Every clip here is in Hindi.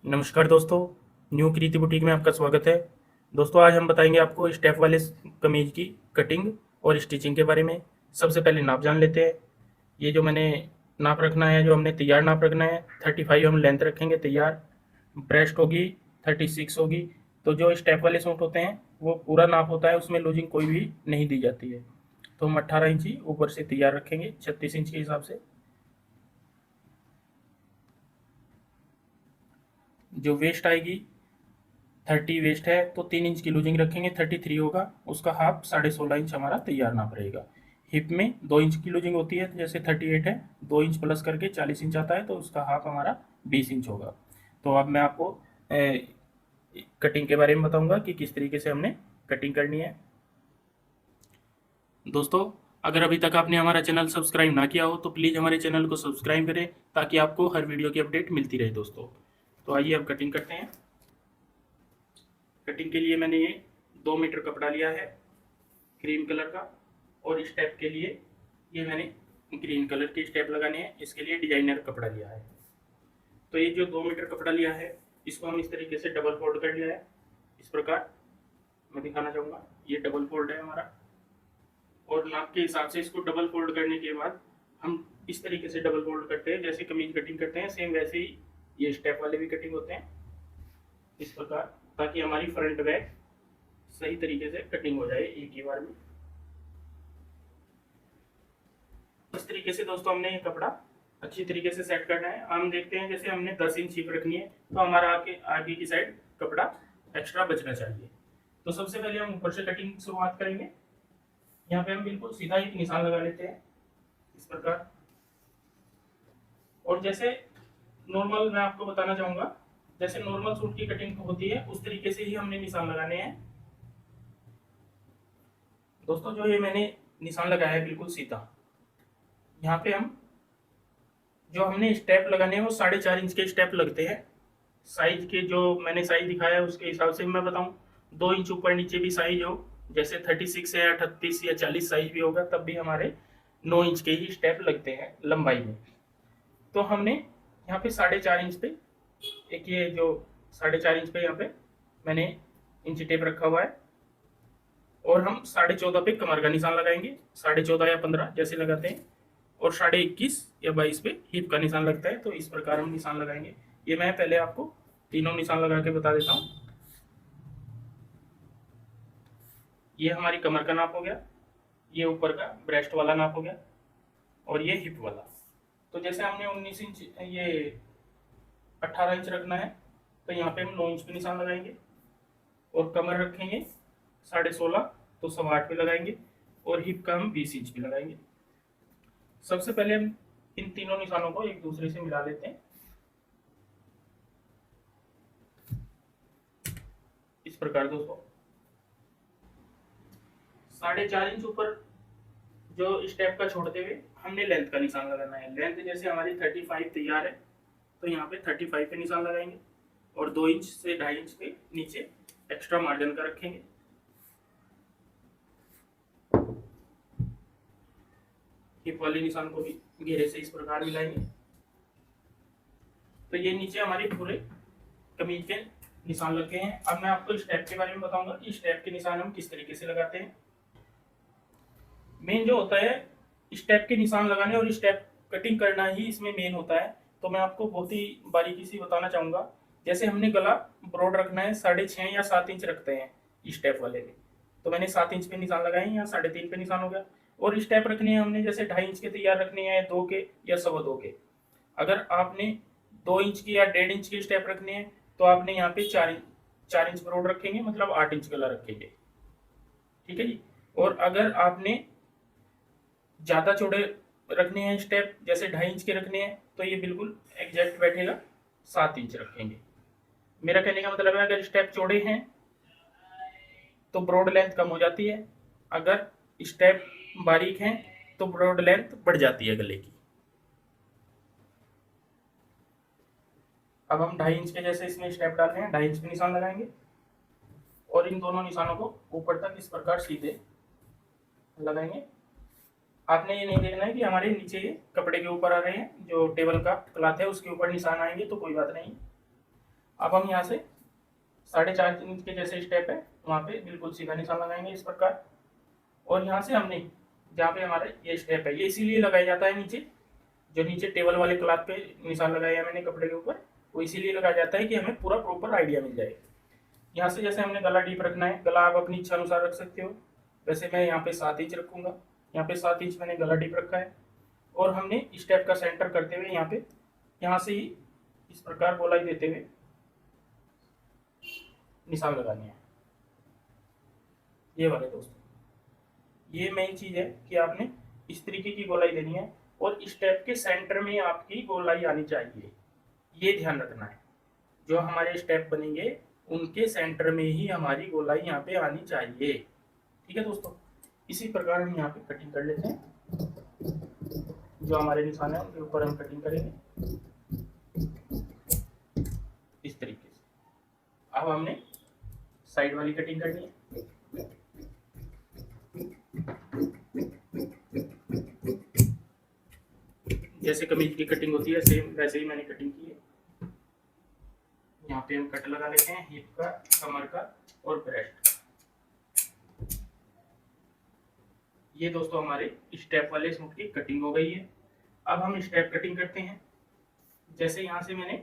नमस्कार दोस्तों, न्यू कृति बुटीक में आपका स्वागत है। दोस्तों, आज हम बताएंगे आपको स्टेप वाले कमीज की कटिंग और स्टिचिंग के बारे में। सबसे पहले नाप जान लेते हैं। ये जो मैंने नाप रखना है, जो हमने तैयार नाप रखना है, 35 हम लेंथ रखेंगे तैयार। ब्रेस्ट होगी 36 होगी। तो जो स्टेप वाले सूट होते हैं वो पूरा नाप होता है, उसमें लूजिंग कोई भी नहीं दी जाती है। तो हम 18 इंची ऊपर से तैयार रखेंगे 36 इंच के हिसाब से। जो वेस्ट आएगी 30 वेस्ट है तो 3 इंच की लूजिंग रखेंगे। 33 होगा, उसका हाफ 16.5 इंच हमारा तैयार नाप रहेगा। हिप में 2 इंच की लूजिंग होती है, तो जैसे 38 है, 2 इंच प्लस करके 40 इंच आता है, तो उसका हाफ हमारा 20 इंच होगा। तो अब मैं आपको कटिंग के बारे में बताऊंगा कि किस तरीके से हमने कटिंग करनी है। दोस्तों, अगर अभी तक आपने हमारा चैनल सब्सक्राइब ना किया हो तो प्लीज़ हमारे चैनल को सब्सक्राइब करें, ताकि आपको हर वीडियो की अपडेट मिलती रहे। दोस्तों, तो आइए अब कटिंग करते हैं। कटिंग के लिए मैंने ये 2 मीटर कपड़ा लिया है क्रीम कलर का, और स्टेप के लिए ये मैंने ग्रीन कलर के स्टेप लगाने हैं, इसके लिए डिजाइनर कपड़ा लिया है। तो ये जो 2 मीटर कपड़ा लिया है, इसको हम इस तरीके से डबल फोल्ड कर लिया है। इस प्रकार मैं दिखाना चाहूँगा, ये डबल फोल्ड है हमारा। और नाप के हिसाब से इसको डबल फोल्ड करने के बाद हम इस तरीके से डबल फोल्ड करते हैं, जैसे कमीज कटिंग करते हैं सेम वैसे ही ये स्टेप वाले भी कटिंग होते हैं इस प्रकार, ताकि हमारी फ्रंट बैक सही तरीके से कटिंग हो जाए एक ही बार में। इस तरीके से दोस्तों हमने ये कपड़ा अच्छी तरीके से सेट करना है। हम देखते हैं, जैसे हमने 10 इंच शीप रखनी है, तो हमारा आगे आगे की साइड कपड़ा एक्स्ट्रा बचना चाहिए। तो सबसे पहले हम ऊपर से कटिंग शुरुआत करेंगे। यहाँ पे हम बिल्कुल सीधा एक निशान लगा लेते हैं इस प्रकार। और जैसे नॉर्मल मैं आपको बताना चाहूंगा, जैसे नॉर्मल सूट की कटिंग होती है उस तरीके से ही हमने निशान लगाने हैं। दोस्तों, जो ये मैंने निशान लगाया है बिल्कुल सीधा, यहाँ पे हम जो हमने स्टेप लगाने हैं वो 4.5 इंच के स्टेप लगते हैं। साइज के जो मैंने साइज दिखाया है उसके हिसाब से मैं बताऊं, 2 इंच ऊपर नीचे भी साइज हो, जैसे 36 है, 38 या 40 साइज भी होगा, तब भी हमारे 9 इंच के ही स्टेप लगते हैं लंबाई में। तो हमने यहाँ पे 4.5 इंच पे एक ये जो 4.5 इंच पे यहाँ पे मैंने इंची टेप रखा हुआ है, और हम 14.5 पे कमर का निशान लगाएंगे। 14.5 या 15 जैसे लगाते हैं, और 21.5 या 22 पे हिप का निशान लगता है। तो इस प्रकार हम निशान लगाएंगे। ये मैं पहले आपको तीनों निशान लगा के बता देता हूँ। ये हमारी कमर का नाप हो गया, ये ऊपर का ब्रेस्ट वाला नाप हो गया, और ये हिप वाला। तो जैसे हमने 19 इंच ये 18 इंच रखना है, तो यहाँ पे हम 9 इंच पे निशान लगाएंगे, और कमर रखेंगे 16.5, तो 8.25 पे लगाएंगे, और हिप का हम 20 इंच पे लगाएंगे। सबसे पहले हम इन तीनों निशानों को एक दूसरे से मिला लेते हैं इस प्रकार। दोस्तों, 4.5 इंच ऊपर जो स्टेप का छोड़ते हुए हमने लेंथ का निशान लगाना है। लेंथ जैसे हमारी 35 तैयार है, तो यहाँ पे 35 पे निशान लगाएंगे, और 2 इंच से 2.5 इंच पे नीचे एक्स्ट्रा मार्जिन का रखेंगे। हिप वाले निशान को भी घेरे से इस प्रकार मिलाएंगे। तो ये नीचे हमारे पूरे कमीज के निशान लग गए हैं। अब मैं आपको स्टेप के बारे में बताऊंगा कि स्टेप के निशान हम किस तरीके से लगाते हैं। मेन जो होता है स्टेप के निशान लगाने और स्टेप कटिंग करना ही इसमें मेन होता है। तो मैं आपको बहुत ही बारीकी से बताना चाहूंगा। जैसे हमने गला ब्रॉड रखना है, 6.5 या 7 इंच रखते हैं स्टेप वाले में, तो मैंने 7 इंच पे निशान लगाए हैं, या 3.5 पे निशान हो गया। और स्टेप रखने हैं हमने, जैसे 2.5 इंच के तैयार रखने हैं, 2 के या 2.25 के। अगर आपने 2 इंच की या 1.5 इंच की स्टेप रखने हैं, तो आपने यहाँ पे 4 इंच ब्रॉड रखेंगे, मतलब 8 इंच गला रखेंगे। ठीक है जी। और अगर आपने ज्यादा चौड़े रखने हैं स्टेप, जैसे 2.5 इंच के रखने हैं, तो ये बिल्कुल एग्जैक्ट बैठेगा, 7 इंच रखेंगे। मेरा कहने का मतलब है, अगर स्टेप चौड़े हैं तो ब्रॉड लेंथ कम हो जाती है, अगर स्टेप बारीक हैं तो ब्रॉड लेंथ बढ़ जाती है गले की। अब हम 2.5 इंच के जैसे इसमें स्टेप डालने हैं, 2.5 इंच पे निशान लगाएंगे, और इन दोनों निशानों को ऊपर तक इस प्रकार सीधे लगाएंगे। आपने ये नहीं देखना है कि हमारे नीचे कपड़े के ऊपर आ रहे हैं, जो टेबल का क्लॉथ है उसके ऊपर निशान आएंगे तो कोई बात नहीं। अब हम यहाँ से 4.5 इंच के जैसे स्टेप है वहाँ पे बिल्कुल सीधा निशान लगाएंगे इस प्रकार। और यहाँ से हमने जहाँ पे हमारा ये स्टेप है, ये इसीलिए लगाया जाता है नीचे, जो नीचे टेबल वाले क्लॉथ पे निशान लगाया है मैंने कपड़े के ऊपर, वो इसीलिए लगाया जाता है कि हमें पूरा प्रॉपर आइडिया मिल जाए। यहाँ से जैसे हमने गला डीप रखना है, गला आप अपनी इच्छा अनुसार रख सकते हो। वैसे मैं यहाँ पे 7 इंच रखूंगा, यहाँ पे 7 इंच मैंने गला डीप रखा है। और हमने स्टेप का सेंटर करते हुए यहाँ पे, यहाँ से ही इस प्रकार गोलाई देते हुए निशान लगाने हैं ये वाले दोस्तों। ये मेन चीज है कि आपने इस तरीके की गोलाई देनी है और स्टेप के सेंटर में आपकी गोलाई आनी चाहिए, ये ध्यान रखना है। जो हमारे स्टेप बनेंगे उनके सेंटर में ही हमारी गोलाई यहाँ पे आनी चाहिए। ठीक है दोस्तों, इसी प्रकार हम यहाँ पे कटिंग कर लेते हैं। जो हमारे निशान है उनके ऊपर हम कटिंग करेंगे इस तरीके से। अब हमने साइड वाली कटिंग करनी है। जैसे कमीज की कटिंग होती है सेम वैसे ही मैंने कटिंग की है। यहाँ पे हम कट लगा लेते हैं हिप का, कमर का और ब्रेस्ट। ये दोस्तों हमारे स्टेप वाले सूट की कटिंग हो गई है। अब हम स्टेप कटिंग करते हैं। जैसे यहाँ से मैंने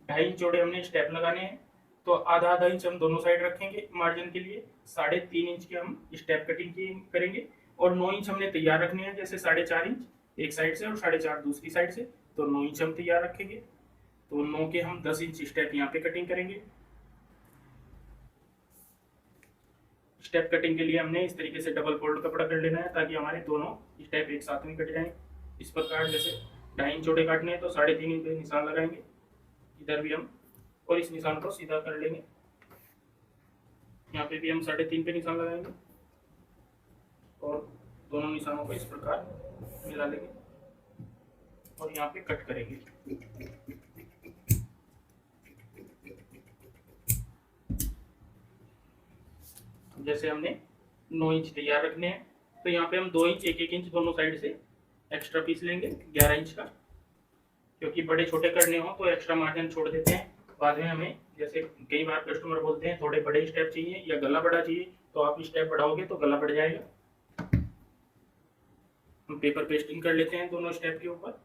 2.5 इंच चौड़े हमने स्टेप लगाने हैं, तो आधा आधा इंच हम दोनों साइड रखेंगे मार्जिन के लिए। 3.5 इंच के हम स्टेप कटिंग की करेंगे और 9 इंच हमने तैयार रखने हैं। जैसे 4.5 इंच एक साइड से और 4.5 दूसरी साइड से, तो 9 इंच हम तैयार रखेंगे। तो 9 के हम 10 इंच स्टेप यहाँ पे कटिंग करेंगे। स्टेप कटिंग के लिए हमने इस तरीके से डबल फोल्ड कपड़ा कर लेना है ताकि हमारे दोनों स्टेप एक साथ में कट जाएं। इस प्रकार जैसे 2.5 इंच चौड़े काटने हैं तो 3.5 इंच पे निशान लगाएंगे इधर भी हम, और इस निशान को सीधा कर लेंगे। यहाँ पे भी हम 3.5 पे निशान लगाएंगे और दोनों निशानों को इस प्रकार मिला लेंगे और यहाँ पे कट करेंगे। जैसे हमने 9 इंच तैयार रखने हैं, तो यहाँ पे हम 2 इंच 1-1 इंच दोनों साइड से एक्स्ट्रा पीस लेंगे 11 इंच का, क्योंकि बड़े छोटे करने हो तो एक्स्ट्रा मार्जिन छोड़ देते हैं बाद में हमें। जैसे कई बार कस्टमर बोलते हैं थोड़े बड़े स्टेप चाहिए या गला बड़ा चाहिए, तो आप स्टेप बढ़ाओगे तो गला बढ़ जाएगा। हम पेपर पेस्टिंग कर लेते हैं दोनों स्टेप के ऊपर।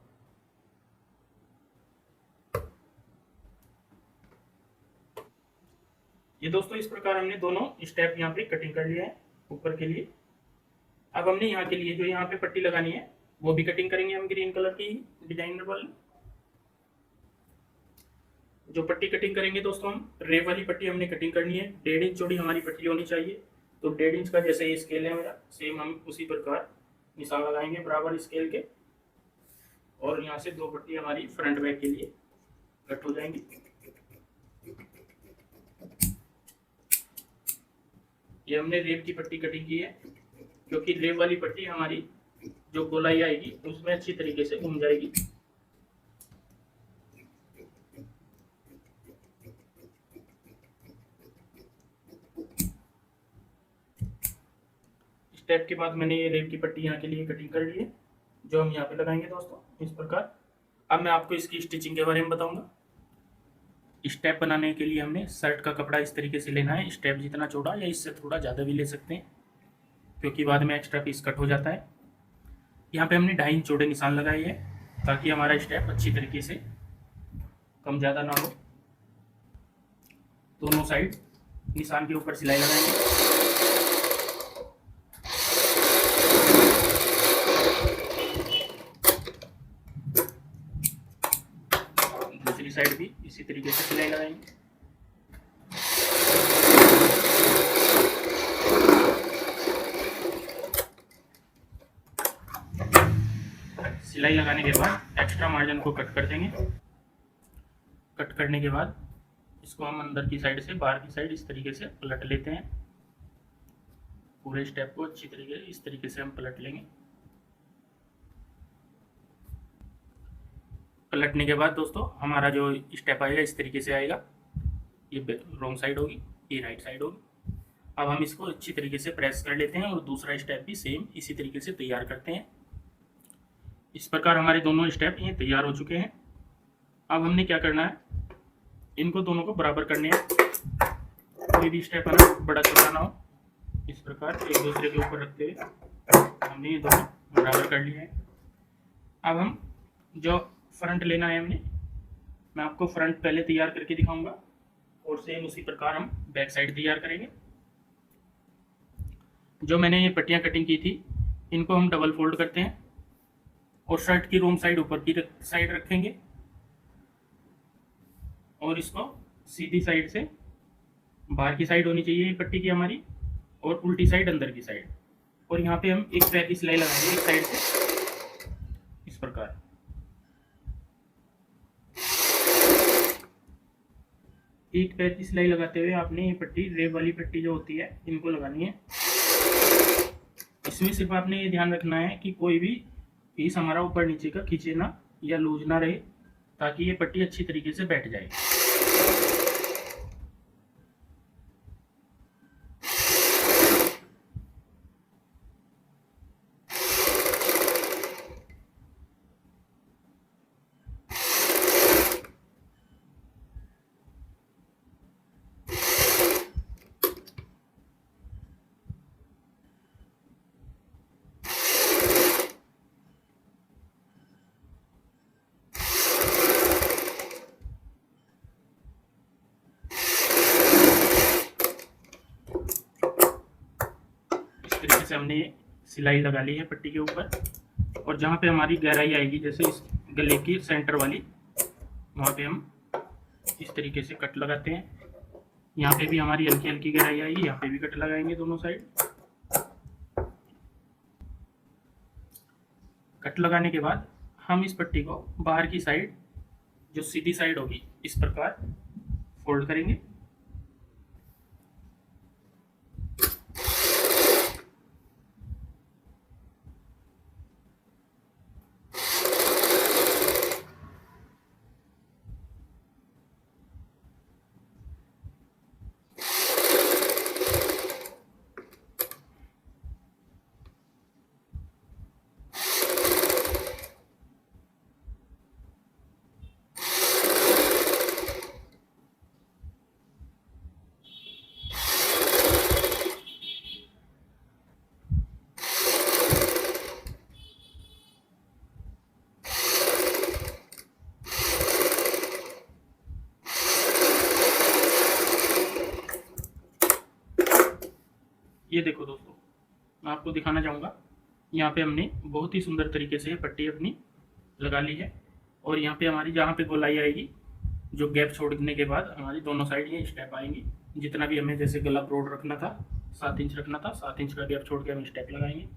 ये दोस्तों इस प्रकार हमने दोनों स्टेप यहाँ पे कटिंग कर लिया है ऊपर के लिए। अब हमने यहाँ के लिए जो यहाँ पे पट्टी लगानी है वो भी कटिंग करेंगे हम ग्रीन कलर की डिजाइनर वाली। जो पट्टी कटिंग करेंगे दोस्तों हम रेव वाली पट्टी हमने कटिंग करनी है। 1.5 इंच चौड़ी हमारी पट्टी होनी चाहिए। तो 1.5 इंच का जैसे ये स्केल है मेरा, सेम हम उसी प्रकार निशान लगाएंगे बराबर स्केल के, और यहाँ से 2 पट्टी हमारी फ्रंट बैक के लिए कट हो जाएंगी। ये हमने रेव की पट्टी कटिंग की है, क्योंकि रेव वाली पट्टी हमारी जो गोलाई आएगी उसमें अच्छी तरीके से घूम जाएगी। स्टेप के बाद मैंने ये रेव की पट्टी यहाँ के लिए कटिंग कर ली है, जो हम यहाँ पे लगाएंगे दोस्तों इस प्रकार। अब मैं आपको इसकी स्टिचिंग के बारे में बताऊंगा। स्टेप बनाने के लिए हमने शर्ट का कपड़ा इस तरीके से लेना है, स्टेप जितना चौड़ा या इससे थोड़ा ज़्यादा भी ले सकते हैं, क्योंकि बाद में एक्स्ट्रा पीस कट हो जाता है। यहाँ पे हमने 2.5 इंच चौड़े निशान लगाए हैं ताकि हमारा स्टेप अच्छी तरीके से कम ज़्यादा ना हो। दोनों साइड निशान के ऊपर सिलाई लगाएंगे। दूसरी साइड भी इसी तरीके से सिलाई लगाएंगे। सिलाई लगाने के बाद एक्स्ट्रा मार्जिन को कट कर देंगे। कट करने के बाद इसको हम अंदर की साइड से बाहर की साइड इस तरीके से पलट लेते हैं। पूरे स्टेप को अच्छी तरीके इस तरीके से हम पलट लेंगे। पलटने के बाद दोस्तों हमारा जो स्टेप आएगा इस तरीके से आएगा। ये रॉन्ग साइड होगी, ये राइट साइड होगी। अब हम इसको अच्छी तरीके से प्रेस कर लेते हैं और दूसरा स्टेप भी सेम इसी तरीके से तैयार करते हैं। इस प्रकार हमारे दोनों स्टेप ये तैयार हो चुके हैं। अब हमने क्या करना है, इनको दोनों को बराबर करने हैं, कोई भी स्टेप है ना बड़ा छोटा ना हो। इस प्रकार एक दूसरे के ऊपर रखते हुए हमने ये दोनों बराबर कर लिए हैं। अब हम जो फ्रंट लेना है हमने, मैं आपको फ्रंट पहले तैयार करके दिखाऊंगा और सेम उसी प्रकार हम बैक साइड तैयार करेंगे। जो मैंने ये पट्टियाँ कटिंग की थी इनको हम डबल फोल्ड करते हैं और शर्ट की रोम साइड ऊपर की साइड रखेंगे और इसको सीधी साइड से बाहर की साइड होनी चाहिए ये पट्टी की हमारी, और उल्टी साइड अंदर की साइड। और यहाँ पे हम एक पैर की सिलाई लगाएंगे एक साइड से इस प्रकार। एक पैर की सिलाई लगाते हुए आपने ये पट्टी, रेब वाली पट्टी जो होती है, इनको लगानी है। इसमें सिर्फ आपने ये ध्यान रखना है कि कोई भी पीस हमारा ऊपर नीचे का खींचे ना या लूज ना रहे, ताकि ये पट्टी अच्छी तरीके से बैठ जाए। तरीके से हमने सिलाई लगा ली है पट्टी के ऊपर, और जहाँ पे हमारी गहराई आएगी जैसे इस गले की सेंटर वाली, वहाँ पे हम इस तरीके से कट लगाते हैं। यहाँ पे भी हमारी हल्की हल्की गहराई आएगी, यहाँ पे भी कट लगाएंगे दोनों साइड। कट लगाने के बाद हम इस पट्टी को बाहर की साइड, जो सीधी साइड होगी, इस प्रकार फोल्ड करेंगे। ये देखो दोस्तों, मैं आपको दिखाना चाहूँगा, यहाँ पे हमने बहुत ही सुंदर तरीके से पट्टी अपनी लगा ली है। और यहाँ पे हमारी जहाँ पे गोलाई आएगी, जो गैप छोड़ने के बाद हमारी दोनों साइड ये स्टेप आएंगी। जितना भी हमें जैसे गला ब्रॉड रखना था, 7 इंच रखना था, 7 इंच का गैप छोड़ के हम स्टेप लगाएंगे।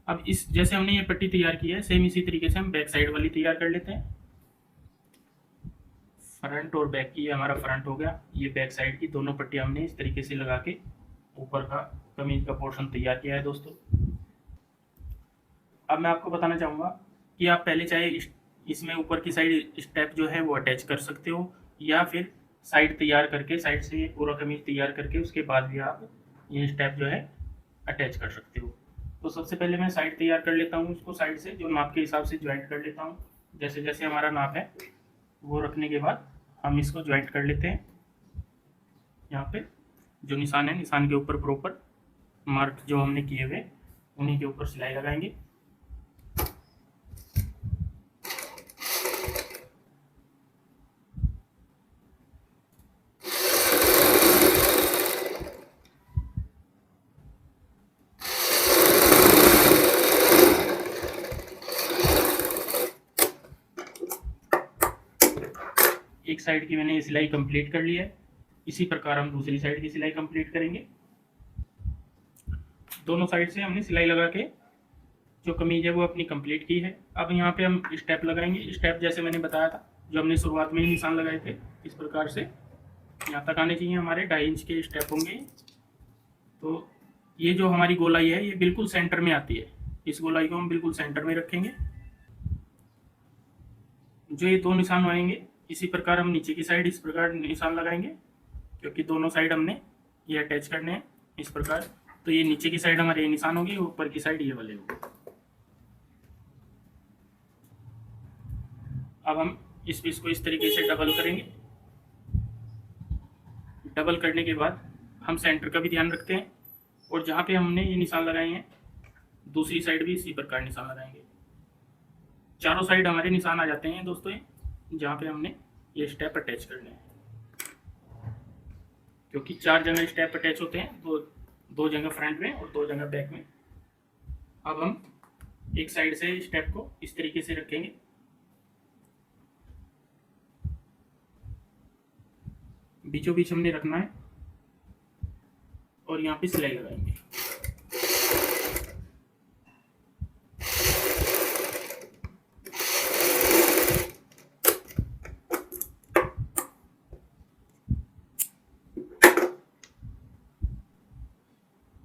अब इस जैसे हमने ये पट्टी तैयार की है, सेम इसी तरीके से हम बैक साइड वाली तैयार कर लेते हैं। फ्रंट और बैक की, हमारा फ्रंट हो गया, ये बैक साइड की दोनों पट्टियाँ हमने इस तरीके से लगा के ऊपर का कमीज का पोर्शन तैयार किया है दोस्तों। अब मैं आपको बताना चाहूँगा कि आप पहले चाहे इसमें ऊपर की साइड स्टेप जो है वो अटैच कर सकते हो, या फिर साइड तैयार करके, साइड से ये पूरा कमीज तैयार करके उसके बाद भी आप ये स्टेप जो है अटैच कर सकते हो। तो सबसे पहले मैं साइड तैयार कर लेता हूँ, इसको साइड से जो नाप के हिसाब से ज्वाइंट कर लेता हूँ। जैसे जैसे हमारा नाप है वो रखने के बाद हम इसको ज्वाइंट कर लेते हैं। यहाँ पे जो निशान है, निशान के ऊपर प्रॉपर मार्क जो हमने किए हुए उन्हीं के ऊपर सिलाई लगाएंगे। एक साइड की मैंने सिलाई कंप्लीट कर ली है, इसी प्रकार हम दूसरी साइड की सिलाई कंप्लीट करेंगे। दोनों साइड से हमने सिलाई लगा के जो कमीज है वो अपनी कंप्लीट की है। अब यहाँ पे हम स्टेप लगाएंगे। स्टेप जैसे मैंने बताया था, जो हमने शुरुआत में ही निशान लगाए थे, इस प्रकार से यहाँ तक आने चाहिए हमारे 2.5 इंच के स्टेप होंगे। तो ये जो हमारी गोलाई है ये बिल्कुल सेंटर में आती है, इस गोलाई को हम बिल्कुल सेंटर में रखेंगे। जो ये दो निशान आएंगे, इसी प्रकार हम नीचे की साइड इस प्रकार निशान लगाएंगे, क्योंकि दोनों साइड हमने ये अटैच करने हैं इस प्रकार। तो ये नीचे की साइड हमारे ये निशान होगी, ऊपर की साइड ये वाले होंगे। अब हम इस पीस को इस तरीके से डबल करेंगे। डबल करने के बाद हम सेंटर का भी ध्यान रखते हैं, और जहाँ पे हमने ये निशान लगाए हैं दूसरी साइड भी इसी प्रकार निशान लगाएंगे। चारों साइड हमारे निशान आ जाते हैं दोस्तों, जहाँ पे हमने ये स्टेप अटैच करने हैं, क्योंकि 4 जगह स्टेप अटैच होते हैं, दो जगह फ्रंट में और 2 जगह बैक में। अब हम एक साइड से स्टेप को इस तरीके से रखेंगे, बीचों बीच हमने रखना है और यहाँ पे सिलाई लगाएंगे।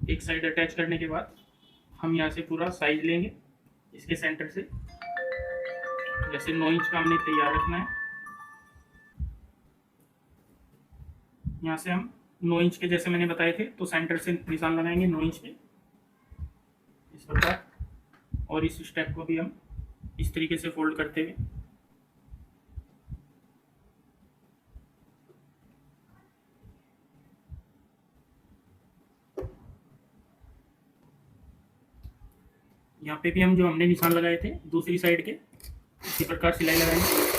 एक साइड अटैच करने के बाद हम यहाँ से पूरा साइज लेंगे इसके सेंटर से, जैसे 9 इंच का हमने तैयार रखना है। यहाँ से हम 9 इंच के जैसे मैंने बताए थे, तो सेंटर से निशान लगाएंगे 9 इंच के इस प्रकार, और इस स्टेप को भी हम इस तरीके से फोल्ड करते हुए यहाँ पे भी हम जो हमने निशान लगाए थे दूसरी साइड के, इसी प्रकार सिलाई लगाएंगे।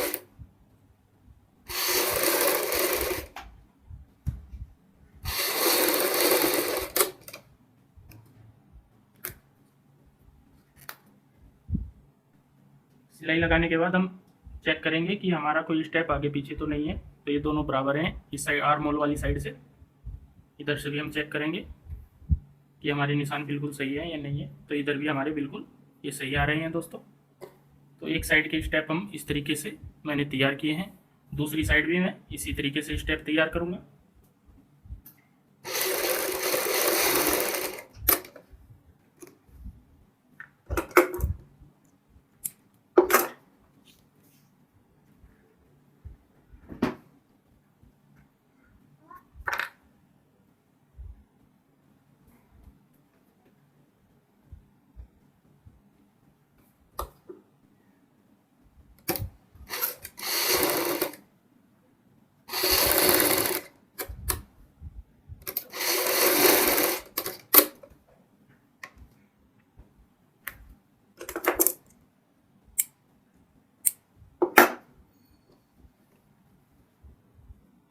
सिलाई लगाने के बाद हम चेक करेंगे कि हमारा कोई स्टेप आगे पीछे तो नहीं है, तो ये दोनों बराबर हैं। इस साइड आर्म होल वाली साइड से इधर से भी हम चेक करेंगे कि हमारे निशान बिल्कुल सही है या नहीं है, तो इधर भी हमारे बिल्कुल ये सही आ रहे हैं दोस्तों। तो एक साइड के स्टेप हम इस तरीके से मैंने तैयार किए हैं, दूसरी साइड भी मैं इसी तरीके से स्टेप तैयार करूँगा।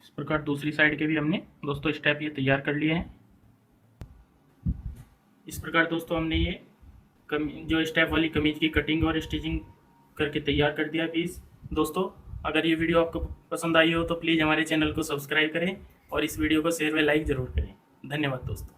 इस प्रकार दूसरी साइड के भी हमने दोस्तों स्टेप ये तैयार कर लिए हैं। इस प्रकार दोस्तों हमने ये जो स्टेप वाली कमीज की कटिंग और स्टिचिंग करके तैयार कर दिया पीस। दोस्तों अगर ये वीडियो आपको पसंद आई हो तो प्लीज़ हमारे चैनल को सब्सक्राइब करें और इस वीडियो को शेयर व लाइक ज़रूर करें। धन्यवाद दोस्तों।